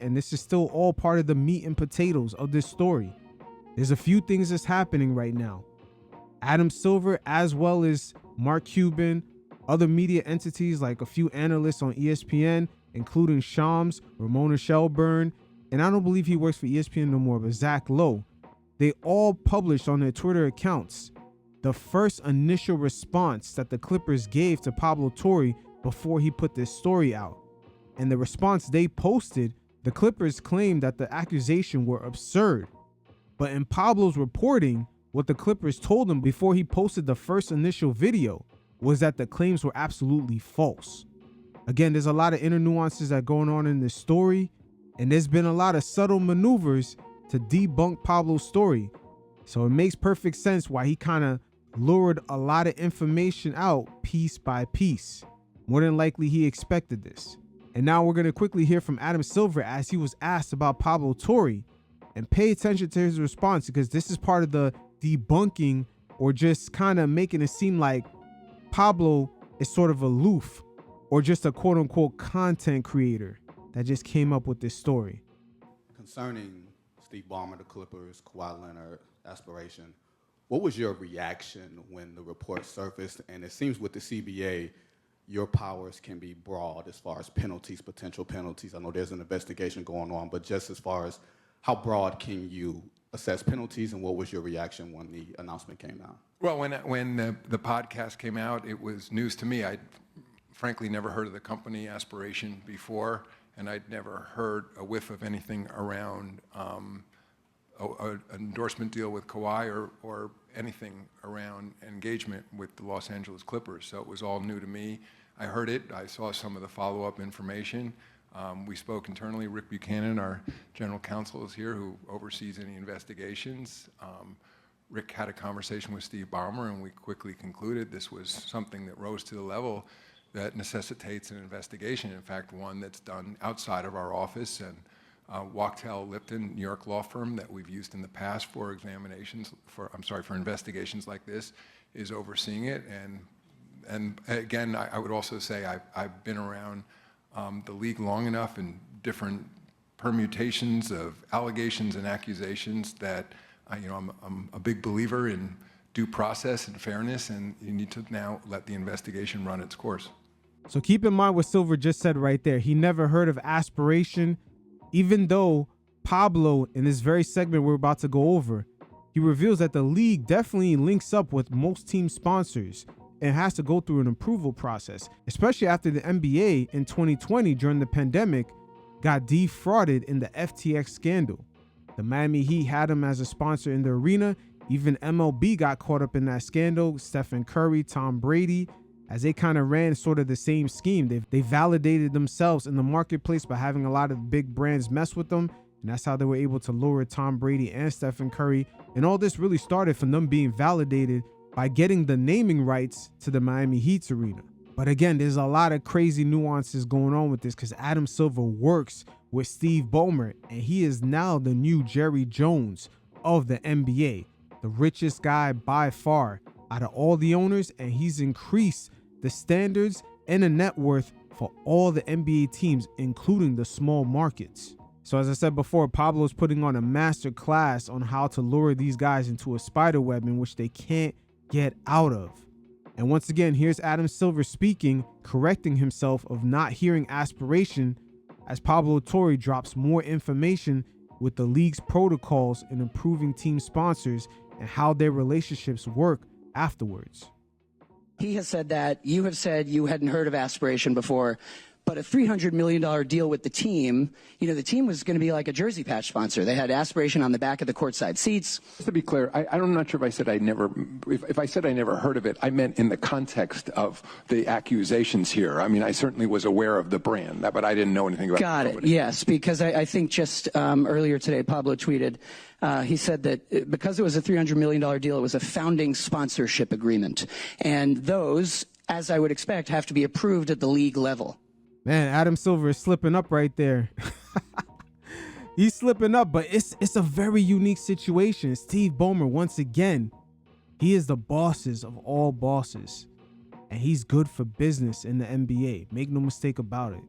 And this is still all part of the meat and potatoes of this story. There's a few things that's happening right now. Adam Silver, as well as Mark Cuban, other media entities like a few analysts on ESPN, including Shams, Ramona Shelburne, and I don't believe he works for ESPN no more, but Zach Lowe, they all published on their Twitter accounts the first initial response that the Clippers gave to Pablo Torre before he put this story out. And the response they posted, the Clippers claimed that the accusation were absurd. But in Pablo's reporting, what the Clippers told him before he posted the first initial video was that the claims were absolutely false. Again, there's a lot of inner nuances that are going on in this story, and there's been a lot of subtle maneuvers to debunk Pablo's story. So it makes perfect sense why he kind of lured a lot of information out piece by piece. More than likely, he expected this. And now we're going to quickly hear from Adam Silver as he was asked about Pablo Torre. And pay attention to his response, because this is part of the debunking, or just kind of making it seem like Pablo is sort of aloof or just a quote unquote content creator that just came up with this story. Concerning Steve Ballmer, the Clippers, Kawhi Leonard, Aspiration, what was your reaction when the report surfaced? And it seems with the CBA, your powers can be broad as far as penalties, potential penalties. I know there's an investigation going on, but just as far as how broad can you assess penalties, and what was your reaction when the announcement came out? Well, when the podcast came out, it was news to me. I'd frankly never heard of the company Aspiration before, and I'd never heard a whiff of anything around an endorsement deal with Kawhi or anything around engagement with the Los Angeles Clippers. So it was all new to me. I heard it. I saw some of the follow-up information. We spoke internally. Rick Buchanan, our general counsel, is here, who oversees any investigations. Rick had a conversation with Steve Ballmer, and we quickly concluded this was something that rose to the level that necessitates an investigation. In fact, one that's done outside of our office. And Wachtell Lipton, New York law firm that we've used in the past for investigations like this, is overseeing it. And again, I would also say I've been around the league long enough in different permutations of allegations and accusations that I'm a big believer in due process and fairness, and you need to now let the investigation run its course. So keep in mind what Silver just said right there. He never heard of Aspiration, even though Pablo, in this very segment we're about to go over, he reveals that the league definitely links up with most team sponsors and has to go through an approval process, especially after the NBA in 2020 during the pandemic got defrauded in the FTX scandal. The Miami Heat had him as a sponsor in the arena. Even MLB got caught up in that scandal. Stephen Curry, Tom Brady, as they kind of ran sort of the same scheme. They validated themselves in the marketplace by having a lot of big brands mess with them. And that's how they were able to lure Tom Brady and Stephen Curry. And all this really started from them being validated by getting the naming rights to the Miami Heat's arena. But again, there's a lot of crazy nuances going on with this, because Adam Silver works with Steve Ballmer, and he is now the new Jerry Jones of the NBA, the richest guy by far out of all the owners, and he's increased the standards and the net worth for all the NBA teams, including the small markets. So as I said before, Pablo's putting on a master class on how to lure these guys into a spider web in which they can't get out of. And once again, here's Adam Silver speaking, correcting himself of not hearing Aspiration, as Pablo Torre drops more information with the league's protocols in improving team sponsors and how their relationships work afterwards. He has said that you have said you hadn't heard of Aspiration before, but a $300 million deal with the team, the team was going to be like a jersey patch sponsor. They had Aspiration on the back of the courtside seats. Just to be clear, I'm not sure if I said if I said I never heard of it, I meant in the context of the accusations here. I mean, I certainly was aware of the brand, but I didn't know anything about it. Got it, yes, because I think just earlier today, Pablo tweeted, he said that because it was a $300 million deal, it was a founding sponsorship agreement. And those, as I would expect, have to be approved at the league level. Man, Adam Silver is slipping up right there. He's slipping up, but it's a very unique situation. Steve Ballmer, once again, he is the bosses of all bosses, and he's good for business in the NBA. Make no mistake about it.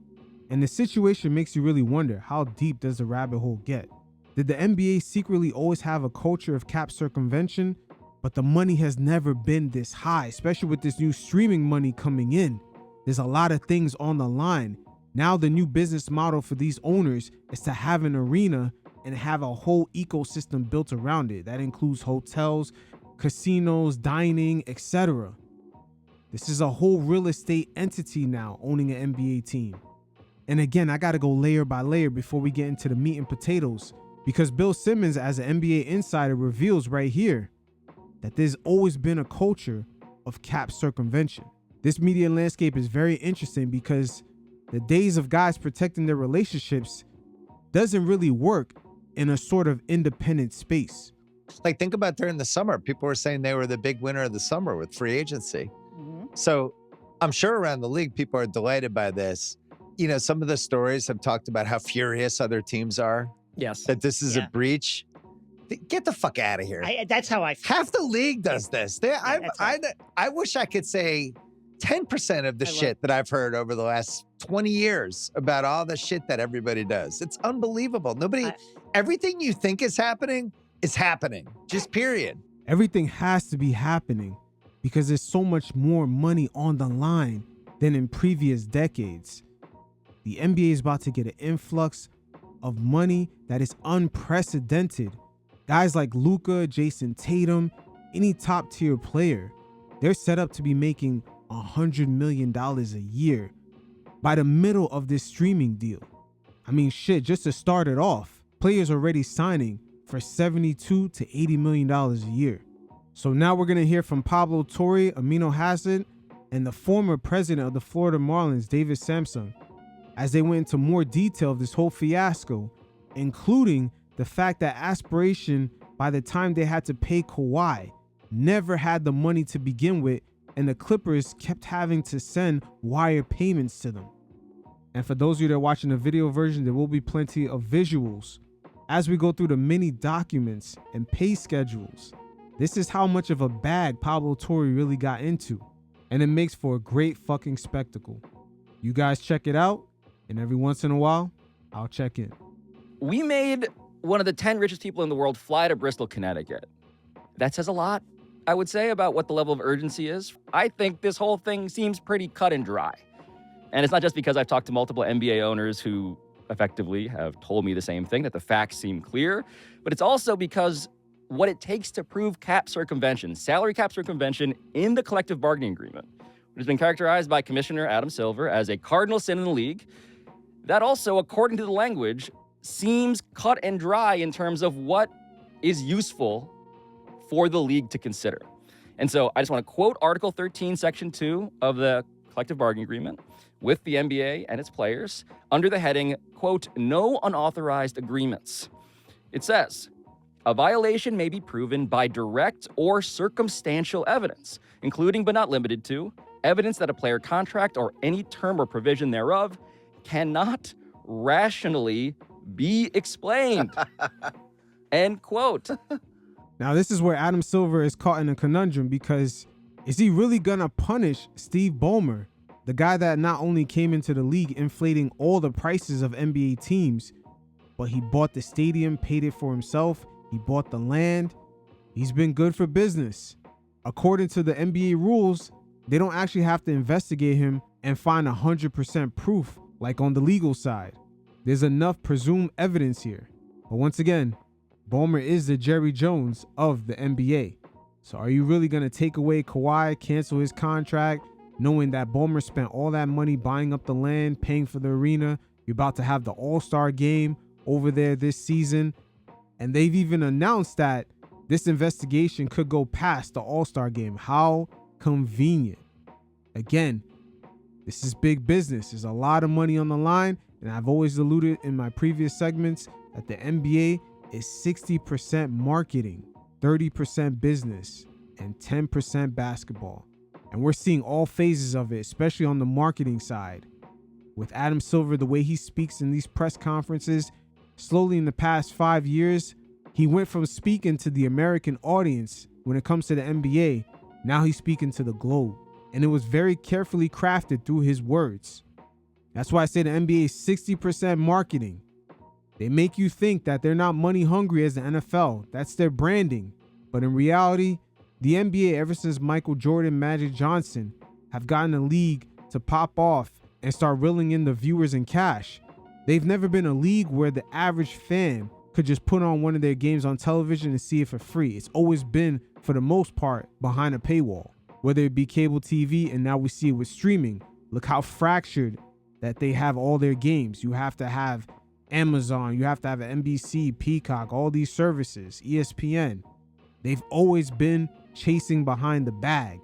And the situation makes you really wonder, how deep does the rabbit hole get? Did the NBA secretly always have a culture of cap circumvention, but the money has never been this high, especially with this new streaming money coming in? There's a lot of things on the line. Now the new business model for these owners is to have an arena and have a whole ecosystem built around it. That includes hotels, casinos, dining, etc. This is a whole real estate entity now owning an NBA team. And again, I got to go layer by layer before we get into the meat and potatoes, because Bill Simmons, as an NBA insider, reveals right here that there's always been a culture of cap circumvention. This media landscape is very interesting because the days of guys protecting their relationships doesn't really work in a sort of independent space. Like, think about during the summer, people were saying they were the big winner of the summer with free agency. So I'm sure around the league, people are delighted by this. You know, some of the stories have talked about how furious other teams are. Yes. That this is a breach. Get the fuck out of here. That's how I feel. Half the league does this. I wish I could say 10% of the shit that I've heard over the last 20 years about all the shit that everybody does. It's unbelievable. Everything you think is happening, just period. Everything has to be happening because there's so much more money on the line than in previous decades. The NBA is about to get an influx of money that is unprecedented. Guys like Luka, Jason Tatum, any top tier player, they're set up to be making $100 million a year by the middle of this streaming deal. I mean, shit, just to start it off, players already signing for $72 to $80 million a year. So now we're going to hear from Pablo Torre, Amino Hassan, and the former president of the Florida Marlins, David Samson, as they went into more detail of this whole fiasco, including the fact that Aspiration, by the time they had to pay Kawhi, never had the money to begin with, and the Clippers kept having to send wire payments to them. And for those of you that are watching the video version, there will be plenty of visuals as we go through the many documents and pay schedules. This is how much of a bag Pablo Torre really got into, and it makes for a great fucking spectacle. You guys check it out, and every once in a while, I'll check in. We made one of the 10 richest people in the world fly to Bristol, Connecticut. That says a lot, I would say, about what the level of urgency is. I think this whole thing seems pretty cut and dry. And it's not just because I've talked to multiple NBA owners who effectively have told me the same thing, that the facts seem clear, but it's also because what it takes to prove cap circumvention, salary cap circumvention in the collective bargaining agreement, which has been characterized by Commissioner Adam Silver as a cardinal sin in the league, that also, according to the language, seems cut and dry in terms of what is useful for the league to consider. And so I just want to quote Article 13, Section 2 of the collective bargaining agreement with the NBA and its players under the heading, quote, no unauthorized agreements. It says, a violation may be proven by direct or circumstantial evidence, including but not limited to evidence that a player contract or any term or provision thereof cannot rationally be explained. End quote. Now, this is where Adam Silver is caught in a conundrum, because is he really gonna punish Steve Ballmer, the guy that not only came into the league inflating all the prices of NBA teams, but he bought the stadium, paid it for himself, he bought the land, he's been good for business. According to the NBA rules, they don't actually have to investigate him and find 100% proof like on the legal side. There's enough presumed evidence here. But once again, Ballmer is the Jerry Jones of the NBA. So are you really going to take away Kawhi, cancel his contract, knowing that Ballmer spent all that money buying up the land, paying for the arena? You're about to have the All-Star game over there this season. And they've even announced that this investigation could go past the All-Star game. How convenient. Again, this is big business. There's a lot of money on the line. And I've always alluded in my previous segments that the NBA is 60% marketing, 30% business, and 10% basketball. And we're seeing all phases of it, especially on the marketing side. With Adam Silver, the way he speaks in these press conferences, slowly in the past 5 years, he went from speaking to the American audience when it comes to the NBA. Now he's speaking to the globe. And it was very carefully crafted through his words. That's why I say the NBA is 60% marketing. They make you think that they're not money hungry as the NFL. That's their branding. But in reality, the NBA, ever since Michael Jordan, Magic Johnson, have gotten the league to pop off and start reeling in the viewers and cash. They've never been a league where the average fan could just put on one of their games on television and see it for free. It's always been, for the most part, behind a paywall, whether it be cable TV, and now we see it with streaming. Look how fractured that they have all their games. You have to have Amazon, you have to have NBC, Peacock, all these services, ESPN. They've always been chasing behind the bag,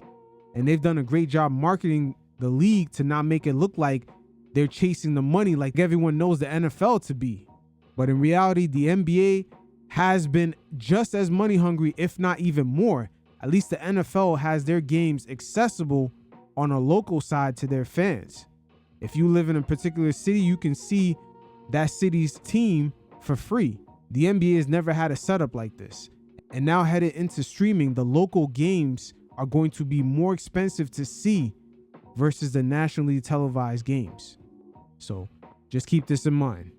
and they've done a great job marketing the league to not make it look like they're chasing the money like everyone knows the NFL to be. But in reality, the NBA has been just as money hungry, if not even more. At least the NFL has their games accessible on a local side to their fans. If you live in a particular city, you can see that city's team for free. The NBA has never had a setup like this. And now headed into streaming, the local games are going to be more expensive to see versus the nationally televised games. So just keep this in mind.